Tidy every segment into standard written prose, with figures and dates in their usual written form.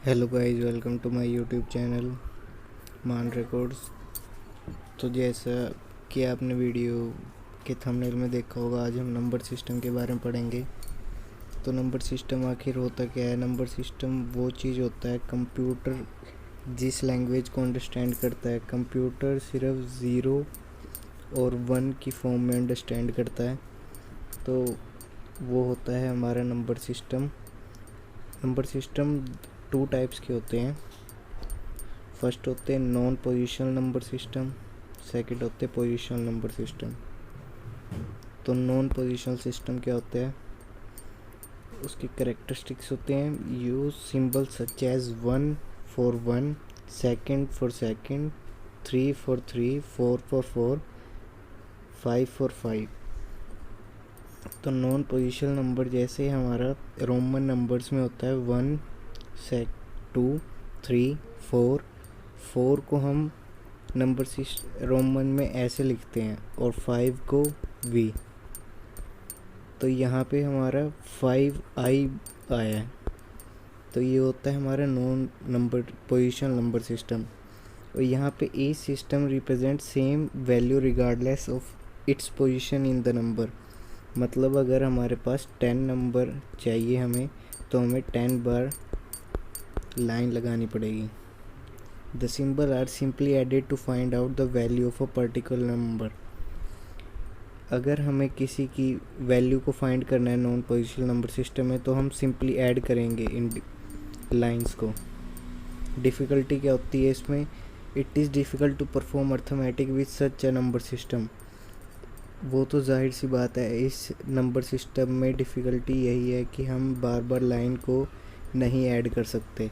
Hello guys, welcome to my YouTube channel Maan records. तो जैसा कि आपने वीडियो के थंबनेल में देखा होगा, आज हम नंबर सिस्टम के बारे में पढ़ेंगे। तो नंबर सिस्टम आखिर होता क्या है? नंबर सिस्टम वो चीज़ होता है, कंप्यूटर जिस लैंग्वेज को अंडरस्टैंड करता है। कंप्यूटर सिर्फ 0 और 1 की फॉर्म में अंडरस्टैंड करता है, तो वो होता है हमारा number system. Number system 2 types के होते हैं। फर्स्ट होते हैं non positional number system, second होते हैं पोजिशनल नंबर सिस्टम। तो नॉन पोजिशनल सिस्टम क्या होता है? उसकी कैरेक्टरिस्टिक्स होते हैं use symbol such as 1 for 1, second for second, 3 for 3, 4 for 4, 5 for 5। तो नॉन पोजिशनल नंबर जैसे हमारा रोमन नंबर्स में होता है 1, 2, 3, 4। 4 को हम नंबर रोमन में ऐसे लिखते हैं और 5 को वी। तो यहाँ पे हमारा 5i आया है। तो ये होता है हमारा non number positional number system. और यहाँ पे each system represent same value regardless of its position in the number. मतलब अगर हमारे पास 10 नंबर चाहिए हमें, तो हमें 10 बार लाइन लगानी पड़ेगी। The symbol are simply added to find out the value of a particular number. अगर हमें किसी की वैल्यू को फाइंड करना है नॉन पोजिशनल नंबर सिस्टम में, तो हम सिंपली ऐड करेंगे इन लाइंस को। डिफ़िकल्टी क्या होती है इसमें? It is difficult to perform arithmetic with such a number system. वो तो जाहिर सी बात है, इस नंबर सिस्टम में डिफ़िकल्टी यही है कि हम बार बार लाइन को नहीं ऐड कर सकते।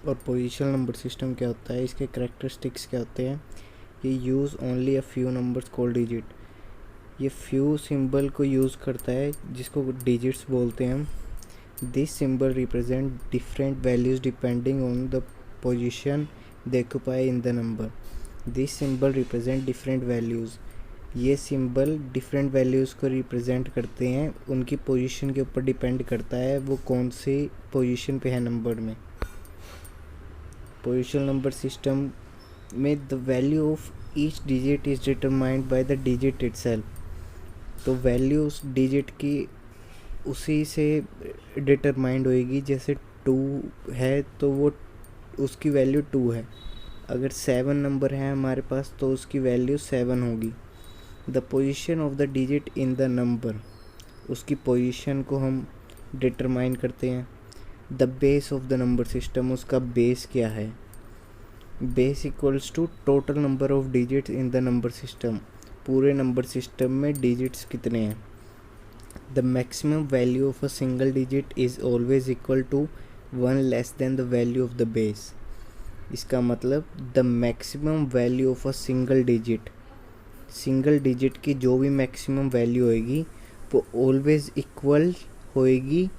और पोजिशनल नंबर सिस्टम क्या होता है? इसके करैक्टरिस्टिक्स क्या होते हैं? ये use only a few numbers called digit. ये फ्यू सिंबल को यूज़ करता है जिसको डिजिट्स बोलते हैं हम। This symbol represent different values depending on the position they occupy in the number. This symbol represent different values. ये सिंबल डिफरेंट वैल्यूज़ को रिप्रेजेंट करते हैं, उनकी पोजीशन के ऊपर डिपेंड करता है वो कौन सी पोजीशन पे है नंबर में। पोजिशनल नंबर सिस्टम में the value of each digit is determined by the digit itself. तो वैल्यू उस डिजिट की उसी से डिटरमाइंड होएगी। जैसे 2 है तो वो उसकी वैल्यू 2 है। अगर 7 नंबर है हमारे पास तो उसकी वैल्यू 7 होगी। The position of the digit in the number, उसकी पोजीशन को हम डिटरमाइन करते हैं। The base of the number system, उसका बेस क्या है? Base equals to total number of digits in the number system. पूरे नंबर सिस्टम में डिजिट्स कितने हैं? The maximum value of a single digit is always equal to 1 less than the value of the base. इसका मतलब the maximum value of a single digit की जो भी maximum value होएगी वो ऑलवेज इक्वल होएगी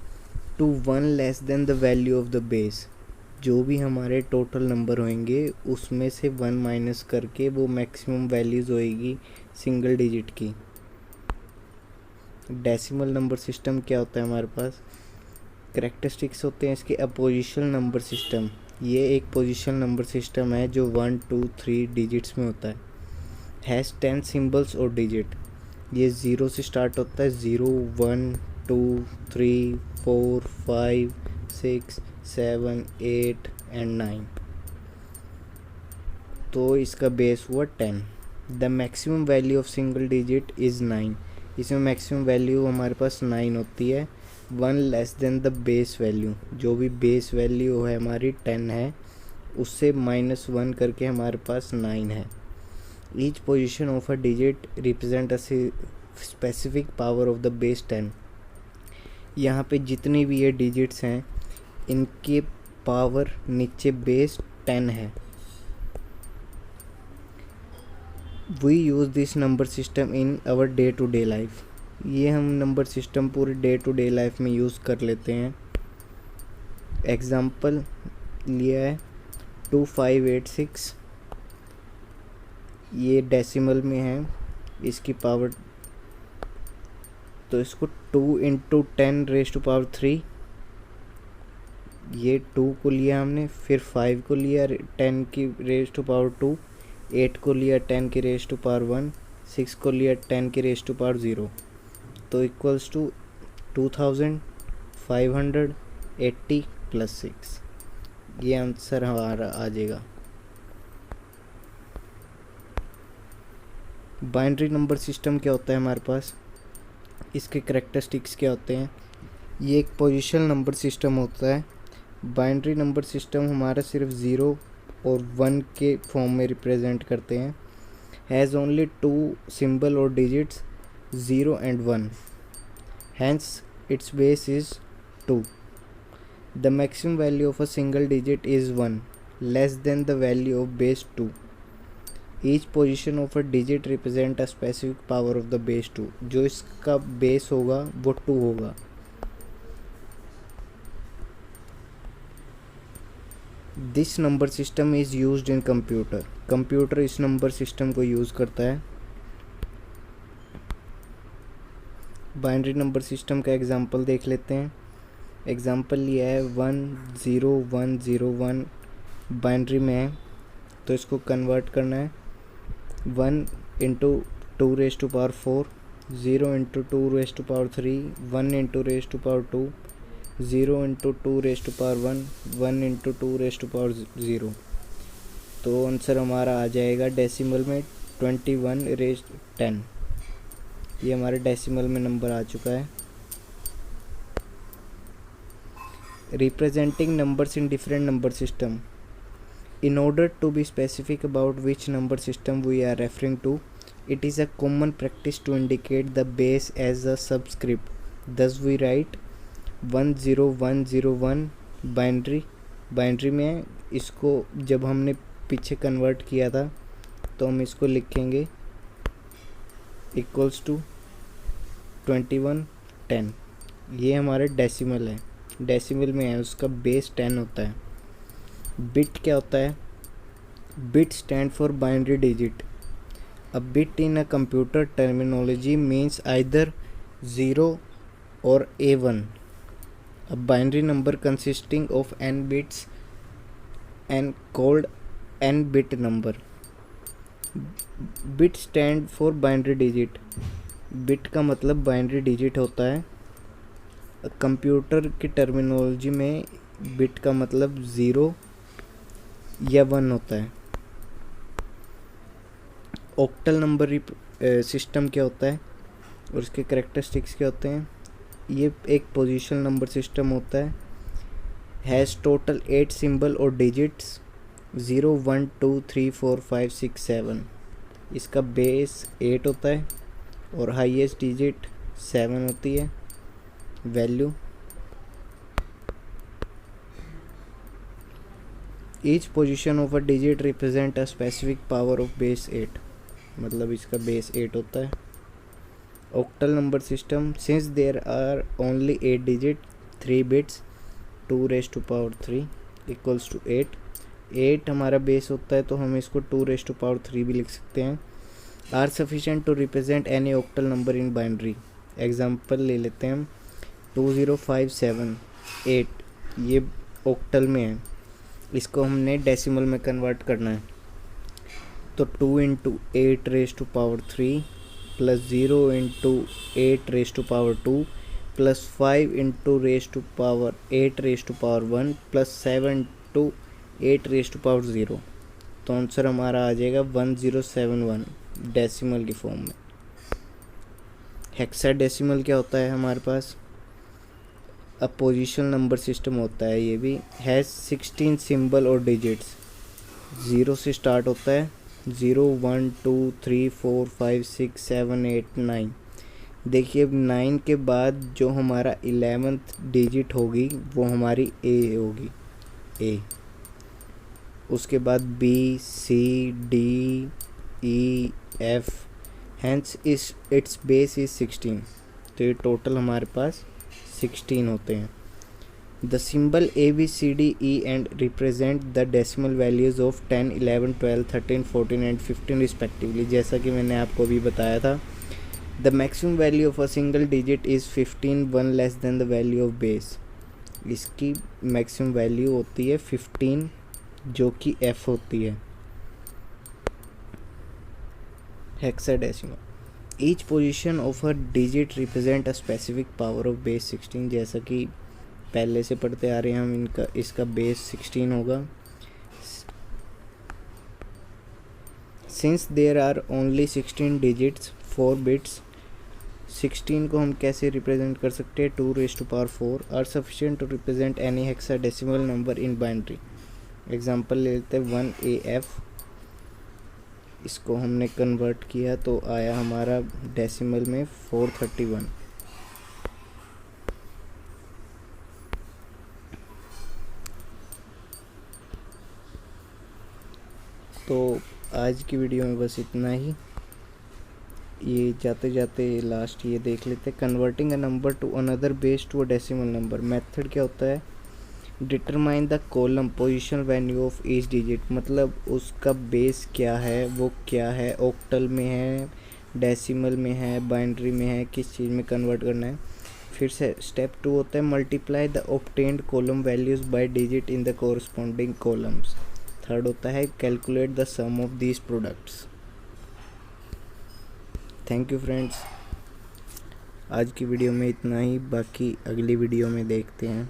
to 1 less than the value of the base. जो भी हमारे टोटल नंबर होंगे उसमें से 1 माइनस करके वो मैक्सिमम वैल्यूज़ होएगी सिंगल डिजिट की। डेसिमल नंबर सिस्टम क्या होता है हमारे पास? करैक्टरिस्टिक्स होते हैं इसके अपोजिशनल नंबर सिस्टम। ये एक पोजिशनल नंबर सिस्टम है जो 1, 2, 3 डिजिट्स में होता है। हैज़ 10 सिंबल्स और डिजिट। ये 0 से स्टार्ट होता है। 0, 1, 2, 3, 4, 5, 6, 7, 8 एंड 9। तो इसका बेस हुआ 10। The maximum value of single digit is 9। इसमें मैक्सिमम वैल्यू हमारे पास 9 होती है। 1 less than the base value, जो भी बेस वैल्यू है हमारी 10 है, उससे -1 करके हमारे पास 9 है। Each position of a digit represent a specific power of the base 10। यहाँ पे जितनी भी ये डिजिट्स हैं इनके पावर नीचे बेस 10 है। We use this number system in our day to day life. ये हम नंबर सिस्टम पूरे डे टू डे लाइफ में यूज़ कर लेते हैं। एग्ज़ाम्पल लिया है 2586। ये डेसिमल में है, इसकी पावर, तो इसको 2 × 10⁻³ ये 2 को लिया हमने, फिर 5 को लिया 10 की रेज टू पावर 2, 8 को लिया 10 की रेज टू पावर 1, 6 को लिया 10 की रेज टू पावर 0, तो इक्वल्स टू 2580 प्लस 6, ये आंसर हमारा आ जाएगा। बाइनरी नंबर सिस्टम क्या होता है हमारे पास, इसके करैक्टरिस्टिक्स क्या होते हैं। ये एक पोजिशनल नंबर सिस्टम होता है। बाइनरी नंबर सिस्टम हमारा सिर्फ 0 और 1 के फॉर्म में रिप्रेजेंट करते हैं। हैज़ ओनली 2 सिंबल और digits 0 and 1, hence it's base is 2। The maximum value of a single digit is 1 less than the value of base 2। Each position of a digit represent a specific power of the base 2। जो इसका बेस होगा वो 2 होगा। This number system is used in computer. Computer इस number system को use करता है। बाइनरी नंबर सिस्टम का एग्जांपल देख लेते हैं। एग्जांपल लिया है 10101 बाइनरी में है, तो इसको कन्वर्ट करना है 1 into 2 raise to power 4, 0 into 2 raise to power 3, 1 into raise to power 2, 0 into 2 raise to power 1, 1 into 2 raise to power 0। तो आंसर हमारा आ जाएगा डेसिमल में 21 रेज 10। ये हमारे डेसिमल में नंबर आ चुका है। Representing numbers in different number system. In order to be specific about which number system we are referring to, it is a common practice to indicate the base as a subscript. Thus we write 10101 binary में। इसको जब हमने पीछे convert किया था तो हम इसको लिखेंगे इक्वल्स टू 2110। ये हमारे डेसिमल है, डेसिमल में है, उसका बेस 10 होता है। बिट क्या होता है, bit stand for binary digit. A bit in a computer terminology means either 0 और A1। A binary number consisting of n bits and called n bit number। Bit stand for binary digit. Bit का मतलब binary digit होता है। Computer की terminology में bit का मतलब 0 या 1 होता है। ऑक्टल नंबर सिस्टम क्या होता है और इसके करैक्टरिस्टिक्स क्या होते हैं। ये एक पोजिशनल नंबर सिस्टम होता है। हैज़ टोटल 8 सिंबल और डिजिट्स 0 1 2 3 4 5 6 7। इसका बेस 8 होता है और हाईएस्ट डिजिट 7 होती है value. Each position of a digit represent a specific power of base 8, मतलब इसका बेस 8 होता है। Octal number system, since there are only 8 digit 3 bits 2 raise to power 3 equals to 8। 8 हमारा बेस होता है तो हम इसको 2 रेज टू पावर 3 भी लिख सकते हैं। Are sufficient to represent any octal number in binary. Example ले लेते हैं हम 20578, ये ऑक्टल में है, इसको हमने डेसिमल में कन्वर्ट करना है। तो 2 into 8 raise to power 3 plus 0 into 8 raise to power 2 plus 5 into raise to power 8 raise to power 1 plus 7 into 8 raise to power 0। तो आंसर हमारा आ जाएगा 1071 डेसिमल की फॉर्म में। हेक्साडेसिमल क्या होता है हमारे पास, अ पोजिशनल नंबर सिस्टम होता है। ये भी हैज़ 16 सिंबल और डिजिट्स। 0 से स्टार्ट होता है, 0 1 2 3 4 5 6 7 8 9। देखिए 9 के बाद जो हमारा 11th डिजिट होगी वो हमारी A होगी, A। उसके बाद B C D E F, hence it's base is 16। तो ये टोटल हमारे पास 16 होते हैं। The symbol ABCDE and represent the decimal values of 10 11 12 13 14 and 15 respectively. जैसा कि मैंने आपको अभी बताया था, the maximum value of a single digit is 15, 1 less than the value of base. इसकी मैक्सिमम वैल्यू होती है 15 जो कि f होती है hexadecimal. Each position of a digit represent a specific power of base 16। जैसा कि पहले से पढ़ते आ रहे हैं हम, इसका बेस 16 होगा। Since there are only 16 digits 4 bits, 16 को हम कैसे रिप्रेजेंट कर सकते हैं, 2⁴ are sufficient to represent any hexadecimal number in binary. Example ले लेते हैं 1AF, इसको हमने कन्वर्ट किया तो आया हमारा डेसिमल में 431। तो आज की वीडियो में बस इतना ही। ये जाते जाते लास्ट ये देख लेते हैं, converting a number to another base to a decimal number. Method क्या होता है, determine the column position value of each digit, मतलब उसका बेस क्या है, वो क्या है, ऑक्टल में है, डेसिमल में है, बाइनरी में है, किस चीज़ में कन्वर्ट करना है। फिर से स्टेप 2 होता है multiply the obtained column values by digit in the corresponding columns. Third होता है calculate the sum of these products. Thank you friends, आज की वीडियो में इतना ही, बाकी अगली वीडियो में देखते हैं।